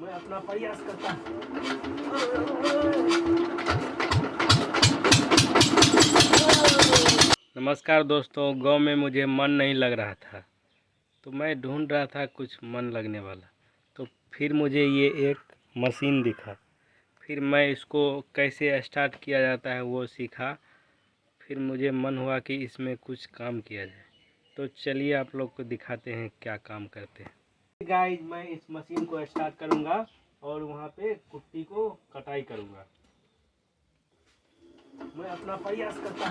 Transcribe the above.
मैं अपना प्रयास करता। नमस्कार दोस्तों, गांव में मुझे मन नहीं लग रहा था तो मैं ढूंढ रहा था कुछ मन लगने वाला। तो फिर मुझे ये एक मशीन दिखा। फिर मैं इसको कैसे स्टार्ट किया जाता है वो सीखा। फिर मुझे मन हुआ कि इसमें कुछ काम किया जाए। तो चलिए आप लोग को दिखाते हैं क्या काम करते हैं। गाइस, मैं इस मशीन को स्टार्ट करूंगा और वहां पे कुट्टी को कटाई करूंगा। मैं अपना प्रयास करता।